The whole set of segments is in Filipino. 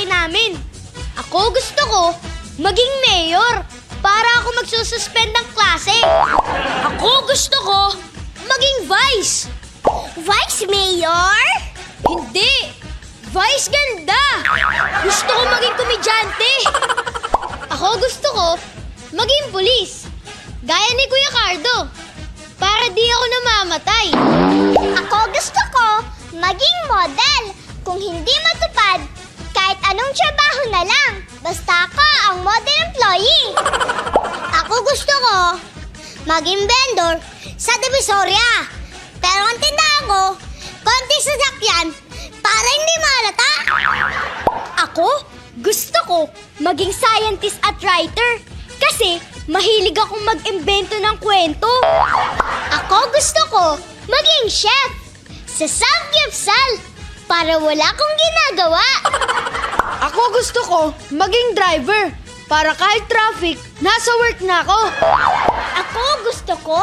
lalaki namin. Ako gusto ko maging mayor para ako magsususpend ng klase. Ako gusto ko maging vice. Vice mayor? Hindi! Vice ganda! Gusto ko maging komedyante. Ako gusto ko maging pulis. Gaya ni Kuya Cardo. Para di ako namamatay. Ako gusto ko maging model. Kung hindi matupad, kahit anong trabaho na lang. Basta ako ang model employee. Ako gusto ko maging vendor sa Divisoria. Pero ang tindahan ko, konti sasakyan para hindi malata. Ako gusto ko maging scientist at writer. Kasi mahilig akong mag-imbento ng kwento. Ako gusto ko maging chef sa Samgyupsal para wala akong ginagawa. Ako gusto ko maging driver para kahit traffic, nasa work na ako. Ako gusto ko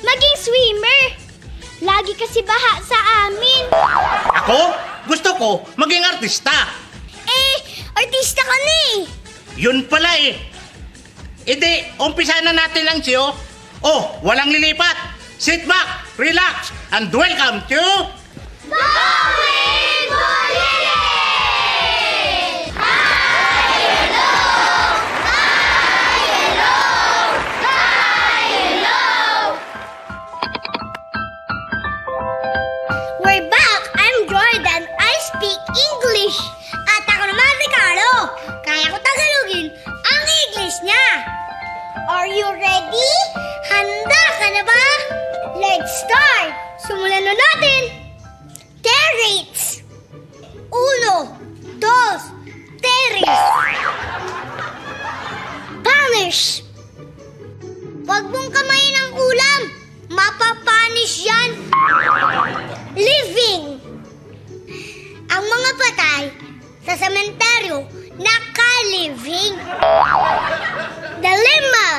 maging swimmer. Lagi kasi baha sa amin. Ako, gusto ko maging artista. Artista ka na eh. Yun pala eh. Edi, umpisa na natin ang siyo. Oh, walang lilipat. Sit back, relax, and welcome to... We're back! I'm Jordan. I speak English. At ako naman, Ricardo. Kaya ko Tagalogin ang English niya. Are you ready? Handa ka na ba? Let's start! Simulan na natin! Terrates. 1, 2, terrace. Punish. Huwag mong kamayin ang ulam. Mapapanish yan. Living. Ang mga patay sa sementeryo naka-living. Dilemma.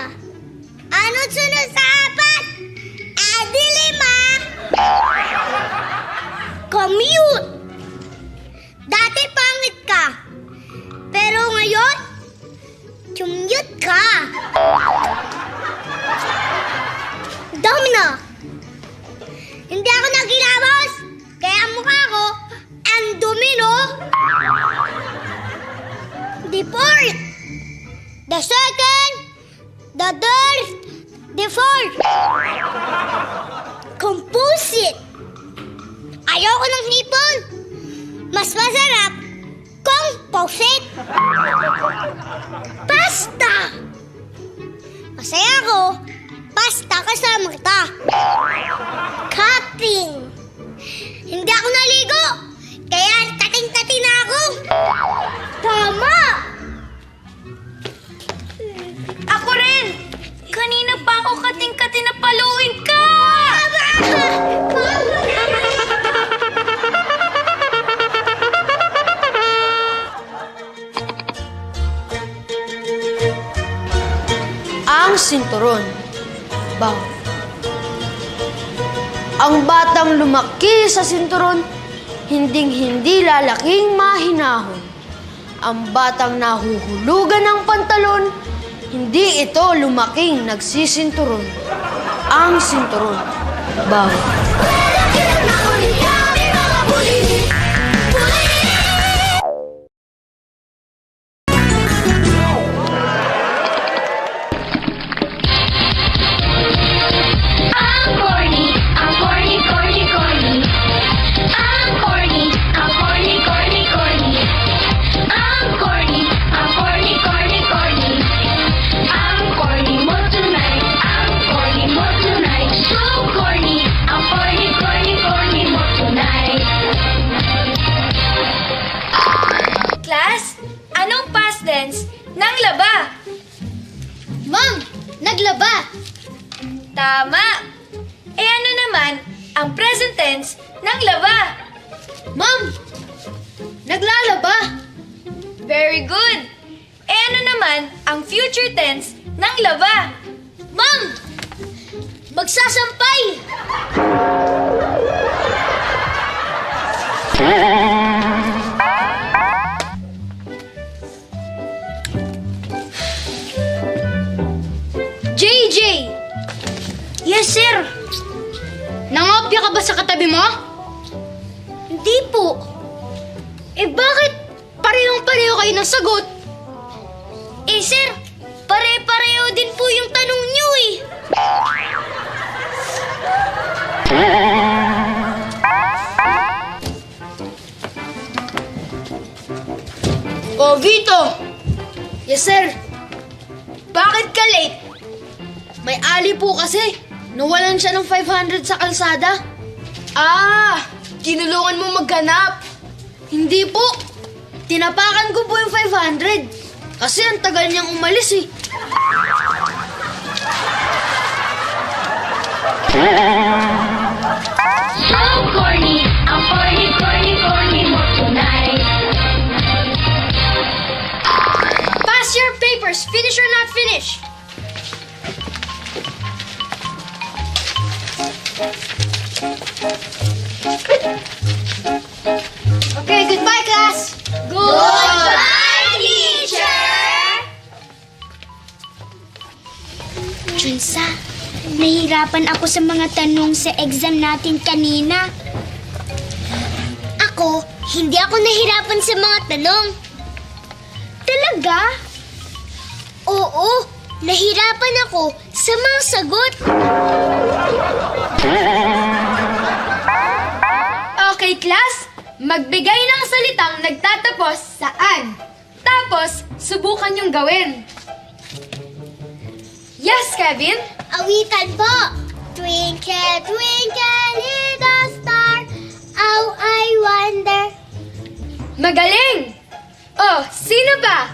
Ano't sunod sa apat? Dilema. Commute. Dati pangit ka. Pero ngayon, commute ka. Domino. Hindi ako nagkilabos. Kaya ang mukha ko, ang domino. The fourth. The second. The third. The fourth. Composite. Ayoko ng hipon. Mas masarap composite. Pasta. Masaya ako. Pasta kasama kita. Cupping. Hindi ako naligo. Kaya tating-tati na ako. Tama. Ako rin! Kanina pa ako kating-kati na paluin ka! Ang sinturon. Bawal. Ang batang lumaki sa sinturon, hinding-hindi lalaking mahinahon. Ang batang nahuhulugan ng pantalon, hindi ito lumaking nagsisinturon. Ang sinturon. Bawal. Nang laba. Ma'am, naglaba. Tama. Eh ano naman ang present tense ng laba? Ma'am, naglalaba. Very good. Eh ano naman ang future tense ng laba? Ma'am, magsasampay. Sir! Nangopya ka ba sa katabi mo? Hindi po. Eh bakit parehong-pareho kayo ng sagot? Eh sir, pare-pareho din po yung tanong niyo eh. Oh, Vito! Yes, sir. Bakit ka late? May ali po kasi. Nawalan siya ng 500 sa kalsada. Ah, tinulungan mo maghanap. Hindi po. Tinapakan ko po yung 500. Kasi ang tagal niyang umalis eh. So corny, ang corny mo tonight. Pass your papers, finish or not finish. Okay, goodbye class. Goodbye, teacher! Junsa, nahirapan ako sa mga tanong sa exam natin kanina. Ako, hindi ako nahirapan sa mga tanong. Talaga? Oo, nahirapan ako sa mga sagot. Okay, class. Magbigay ng salitang nagtatapos sa an. Tapos, subukan yung gawin. Yes, Kevin? Awitan po. Twinkle, twinkle, little star, how I wonder. Magaling! Oh, sino ba?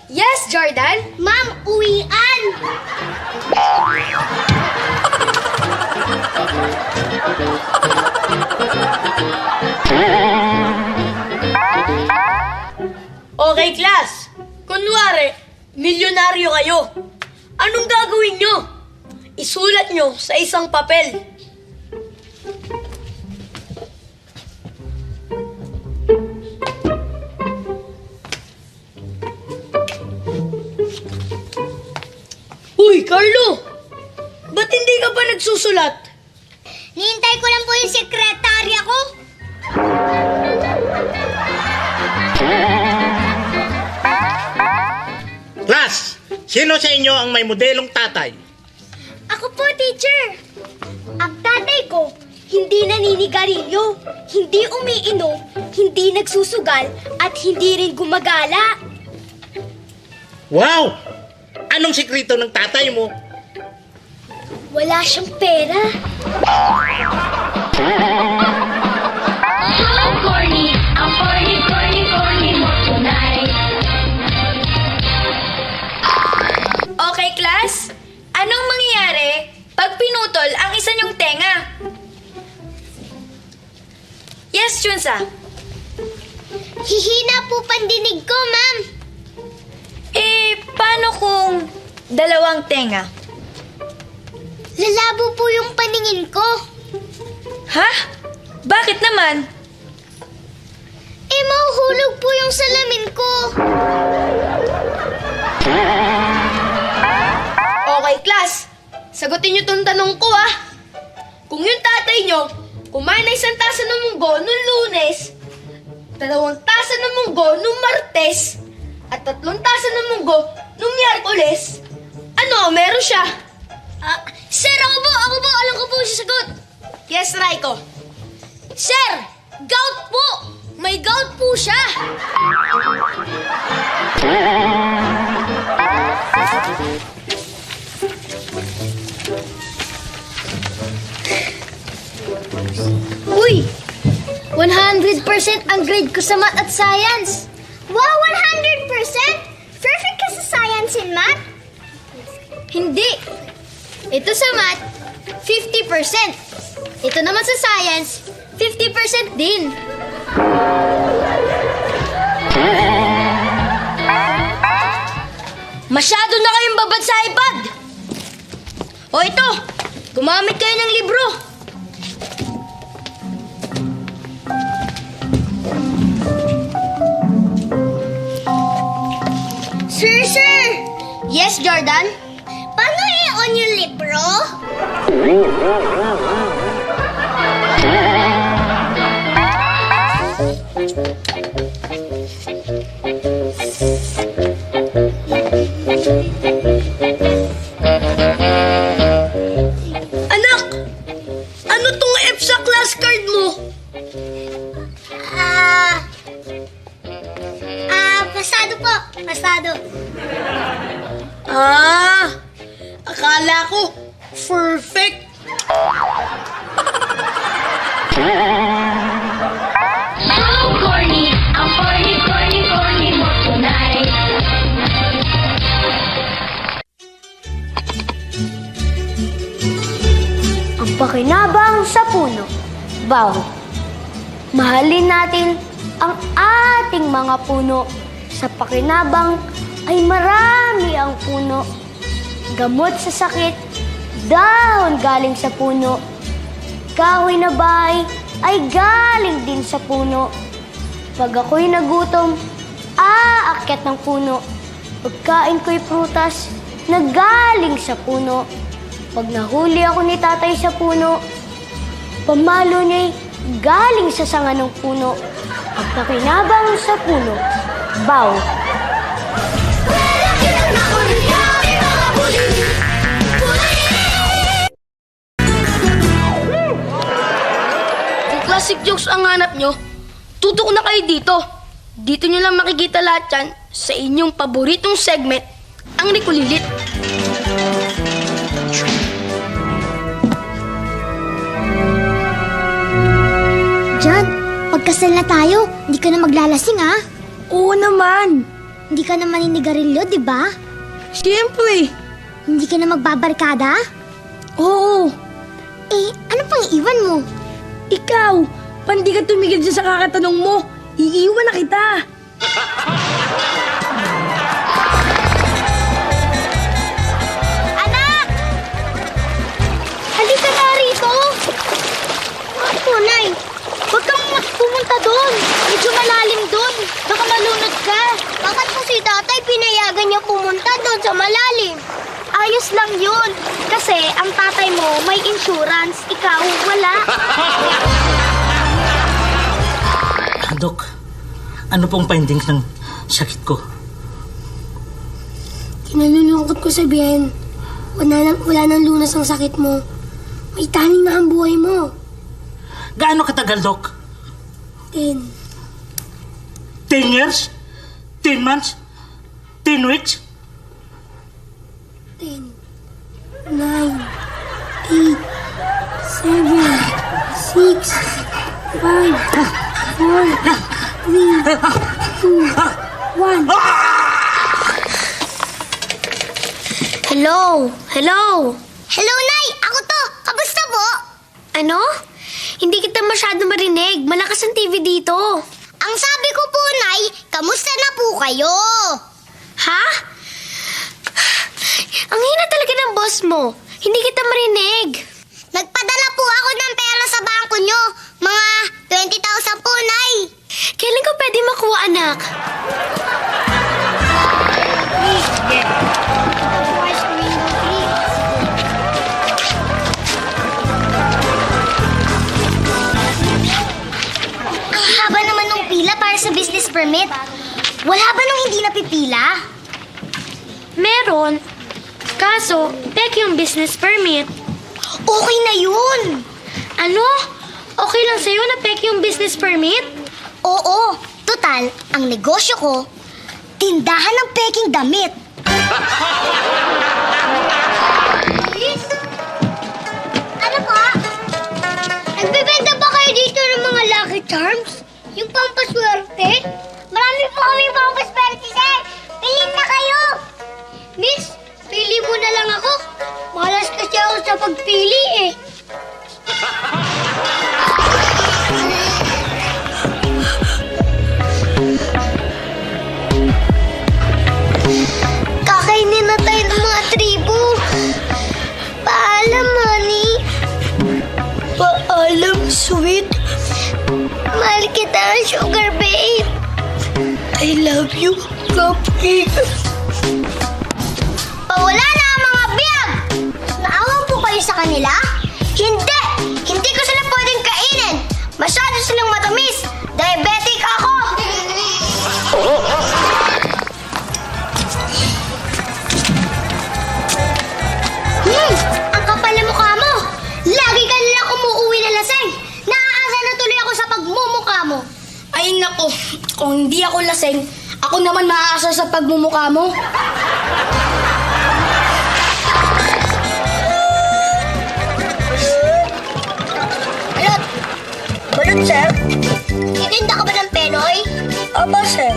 Yes, Jordan? Ma'am, uwian. Okay, class. Kunwari, milyonaryo kayo. Anong gagawin nyo? Isulat nyo sa isang papel. Uy, Carlo! Ba't hindi ka pa nagsusulat? Nihintay ko lang po yung sekretarya ko. Class, sino sa inyo ang may modelong tatay? Ako po, teacher. Ang tatay ko, hindi naninigarilyo, hindi umiinom, hindi nagsusugal, at hindi rin gumagala. Wow! Anong sikreto ng tatay mo? Wala siyang pera. So corny, ang corny mo tonight. Okay, class. Anong mangyayari pag pinutol ang isa niyong tenga? Yes, Chunsa. Hihina po pandinig ko, ma'am. Eh, paano kung dalawang tenga? Lalabo po yung paningin ko. Ha? Bakit naman? Eh, mahuhulog po yung salamin ko. Okay, class. Sagutin niyo tong tanong ko, ah. Kung yung tatay niyo kumain ng isang tasa ng munggo nung Lunes, 2 tasa ng munggo nung Martes, at 3 tasa ng munggo nung Miyerkules, ano, meron siya? Sir, ako po. Alam ko po yung sagot. Yes, Raiko. Sir, gout po. May gout po siya. Uy! 100% ang grade ko sa math at science. Wow, 100%? Perfect ka sa science and math? Hindi. Ito sa math, 50%. Ito naman sa science, 50% din. Masyado na kayong babad sa iPad. O ito, gumamit kayo ng libro. Sir! Yes, Jordan? Paano i-on yung libro? Anak! Ano tong F sa class card mo? Pasado po. Pasado. Akala ko perfect. So corny, ang corny, corny, corny mo tonight. Ang pakinabang sa puno. Bow. Mahalin natin ang ating mga puno. Sa pakinabang ay marami ang puno. Gamot sa sakit, dahon galing sa puno. Kahoy na bahay ay galing din sa puno. Pag ako'y nagutom, aakyat ng puno. Pagkain ko'y prutas na galing sa puno. Pag nahuli ako ni tatay sa puno, pamalo niya'y galing sa sanga ng puno. Pag pakinabang sa puno, bow. Kung classic jokes ang hanap nyo, tutok na kayo dito. Dito nyo lang makikita lahat yan sa inyong paboritong segment, ang Rikulilit. John, pagkasal na tayo, hindi ka na maglalasing ha? Oo naman. Hindi ka na maninigarilyo, di ba? Siyempre. Hindi ka na magbabarkada? Oo. Eh, ano pang iwan mo? Ikaw, pandi ka tumigil dyan sa kakatanong mo. Iiwan na kita. Anak! Halika na rito! Ako, Nay. Huwag kang pumunta doon. Medyo malalim doon. Baka malunod ka. Bakit po si tatay pinayagan niya pumunta doon sa malalim? Ayos lang yun. Kasi ang tatay mo may insurance. Ikaw, wala. Dok, ano pong findings ng sakit ko? Kinalulungkot ko sabihin, wala nang lunas ang sakit mo. May taning na ang buhay mo. Gaano katagal, Dok? 10, 10 years? 10 months? 10 weeks? 10, 9, 8, 7, 6, 5, 4, 3, 2, 1. Hello? Hello? Hello, Nay! Ako to! Kamusta po? Ano? Hindi kita masyado marinig. Malakas ang TV dito. Ang sabi ko po, Nay, kamusta na po kayo? Ha? Ang hina talaga ng boss mo. Hindi kita marinig. Nagpadala po ako ng pera sa bangko nyo. Mga 20,000 po, Nay. Kailan ko pwede makuha, anak? Ang haba naman ng pila para sa business permit. Wala ba nung hindi napipila? Meron. Kaso, pek yung business permit. Okay na yun. Ano? Okay lang sa'yo na pek yung business permit? Oo, total, ang negosyo ko, tindahan ng peking damit. Miss? Ano po? Nagbebenta ba kayo dito ng mga Lucky Charms? Yung pampaswerte? Marami po kami pampaswerte, sir. Pilin na kayo. Miss, pili mo na lang ako. Malas kasi ako sa pagpili eh. Kakainin na tayo ng mga tribo. Paalam, honey. Paalam, sweet. Mahal kita, sugar babe. I love you, cupcake. Pawala na ang mga biyag! Naawan po kayo sa kanila? Hindi! Hindi ko sila pwedeng kainin! Masyado silang matamis! Diabetic ako! Ang kapal na mukha mo! Lagi ka nilang umuuwi na laseng! Naaasa na tuloy ako sa pagmumukha mo! Ay nako, kung hindi ako lasing, ako naman maaasar sa pagmumukha mo. Balot! Balot, sir? Titinda ka ba ng penoy? Opo, sir.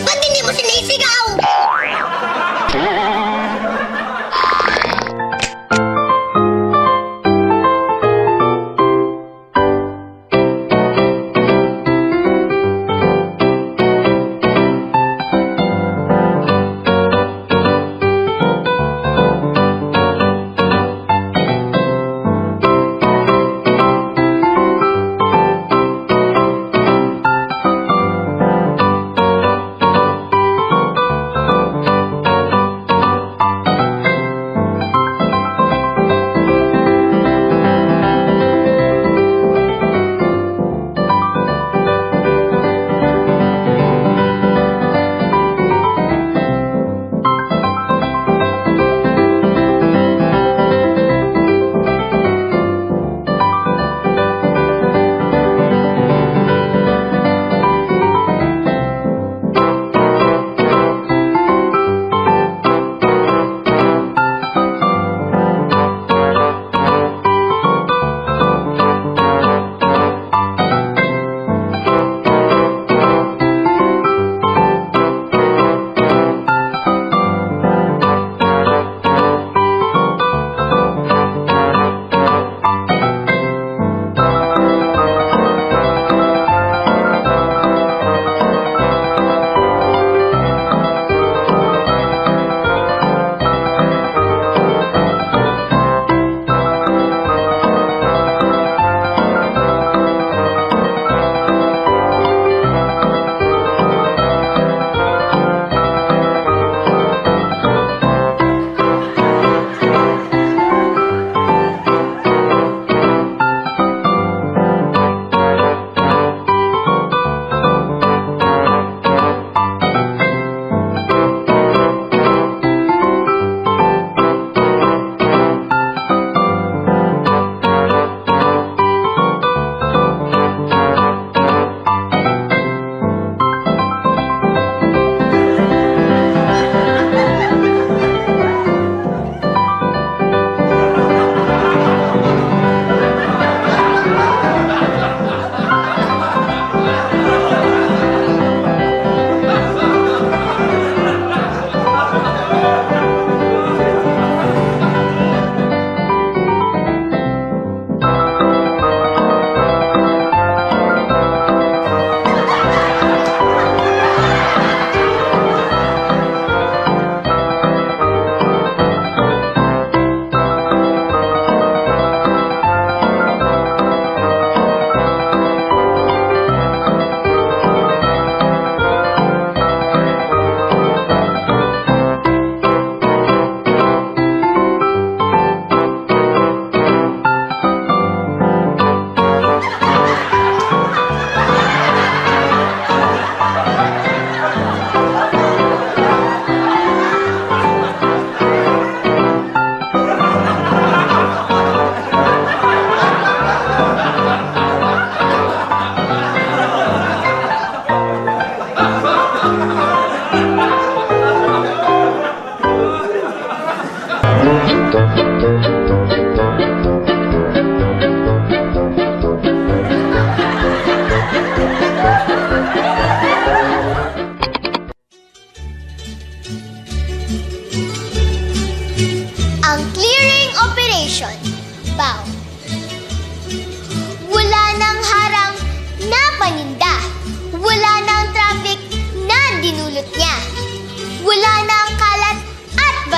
Ba't hindi mo sinisigaw?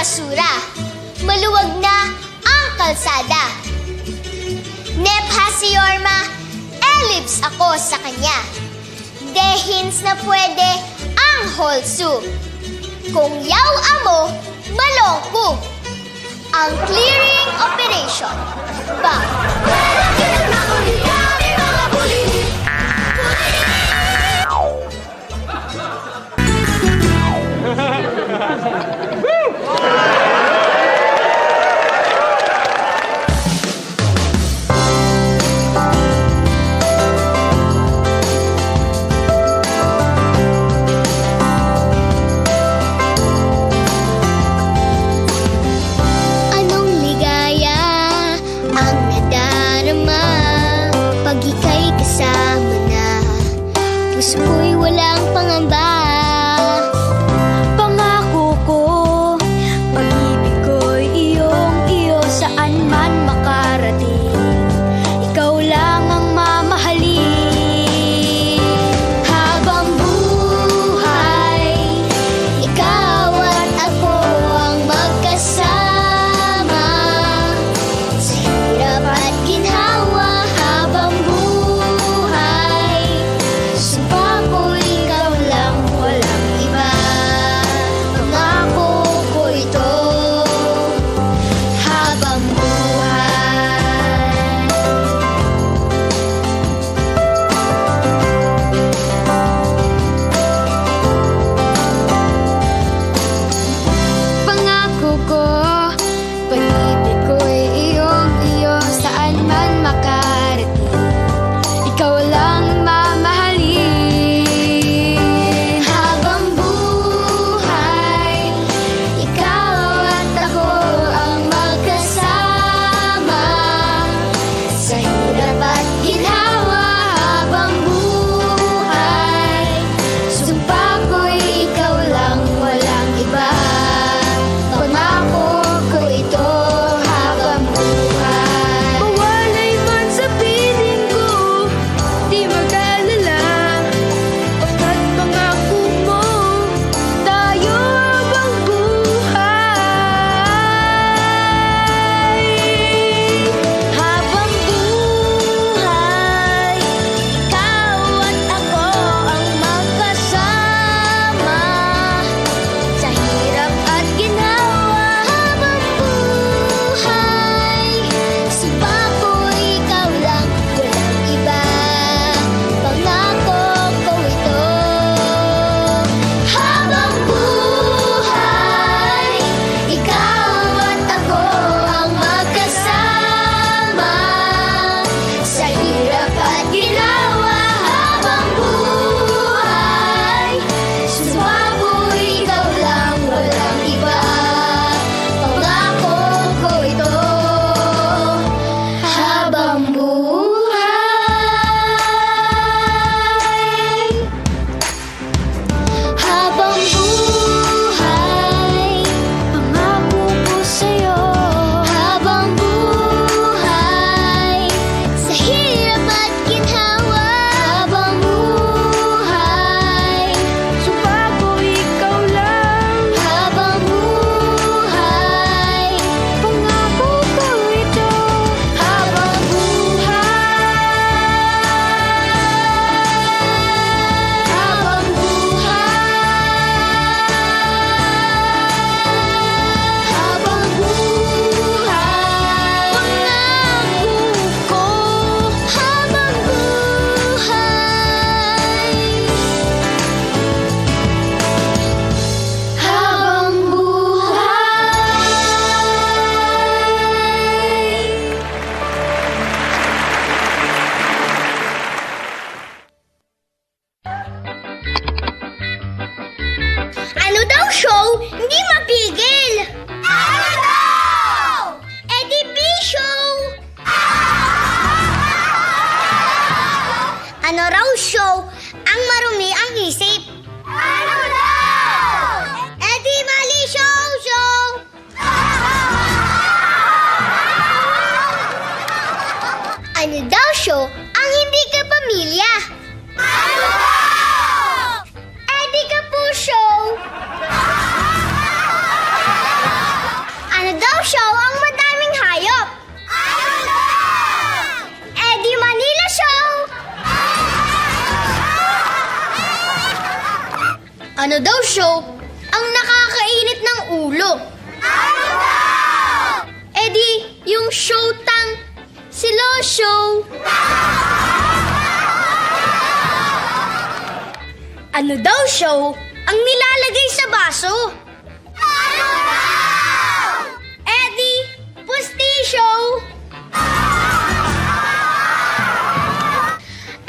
basura. Maluwag na ang kalsada. Nepha si Yorma, elibs ako sa kanya. Dehins na pwede ang whole soup. Kung yaw amo, balongko. ang clearing operation. Anong ligaya ang nadarama pag ika'y kasama na? Puso ko'y walang pangamba. Pangako ko, pag-ibig ko'y iyong-iyo saan man makarating. Ikaw lang ang mamahalin. Habang buhay, ikaw at ako ang magkasama. Sa hirap at ginhawa habang buhay, sumpa ko ikaw lang, walang iba. Pangako ko ito habang buhay. Pangako ko, pag-ibig ko'y iyong-iyo saan man makarating. Ikaw lang ang mamahalin. Habang buhay, ikaw at ako ang magkasama. Sa hirap at ginhawa habang buhay, sumpa ko'y ikaw lang, walang iba. Pangako ko ito habang buhay. Mawalay man sa piling ko, di mag-alala. Pagkat pangako mo, tayo habang buhay. Habang buhay, ikaw at ako ang magkasama. Sa hirap at ginhawa habang buhay, sumpa ko ikaw lang, walang iba. Pangako ko ito habang buhay, ikaw at ako ang magkasama. Sa hirap at ginawa habang buhay, sumpa ko ikaw lang, walang iba. Pangako ko ito habang buhay. Habang buhay, pangako ko sa'yo. Habang buhay, sa hirap at ginhawa. Habang buhay, Sumpa ko ikaw lang, habang buhay, pangako ko ito. habang buhay. Habang buhay. Habang buhay. Pangako ko habang buhay. Habang buhay. Ano daw show? Hindi mapigil! Ano daw? Eddie show! Ano raw show? Ang marumi ang isip. Ano daw? Eddie Mali Show! Ano daw show? Ang hindi ka pamilya. Ano daw? Eddie Kapu Show! Ano daw show ang madaming hayop? Ano daw? Eddie Manila Show! Ano daw show? Ang nakakainit ng ulo. Ano daw? Yung showtang silo show. Ano daw show ang nilalagay sa baso? Ano daw? Eddie, pusti show.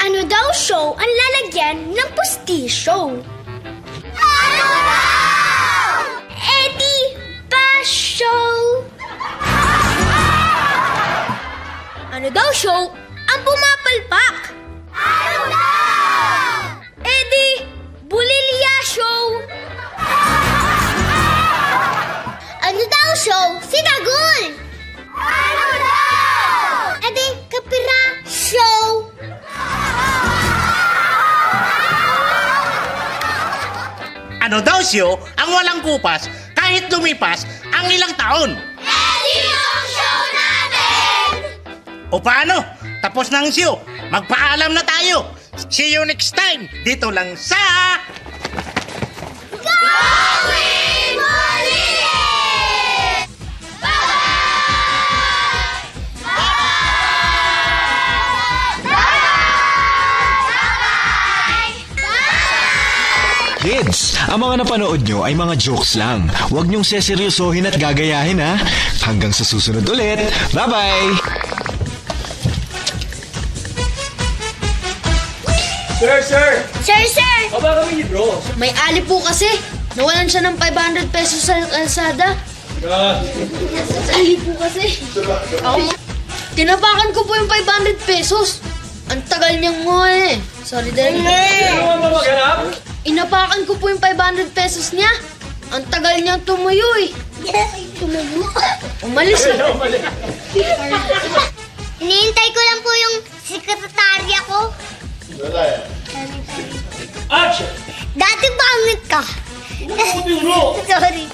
Ano daw show ang lalagyan ng pustisyo? Ano daw? Eddie, pa show. Ano daw show ang pumapalpak? Ano daw? Eddie, bulilya show. Ano daw show? Sinagul. Ano daw? Eddie, kapira show. Ano daw siyo ang walang kupas kahit lumipas ang ilang taon? Eddie, yung show natin! O paano? Tapos na ang siyo. Magpaalam na tayo. See you next time. Dito lang sa... Gawin Molly! Kids, ang mga napanood nyo ay mga jokes lang. Huwag nyong seseryosohin at gagayahin ha. Hanggang sa susunod ulit. Bye-bye! Sir! May ali po kasi. Nawalan siya ng 500 pesos sa kalsada. Ali po kasi. Tinapakan ko po yung 500 pesos. Ang tagal niyang nga eh. Sorry, Derek. Inapakan ko po yung 500 pesos niya. Ang tagal niyang tumuyo eh. Tumubo. Umalis na. Hinihintay ko lang po yung sekretarya ko. Dati pangit ka. Sorry.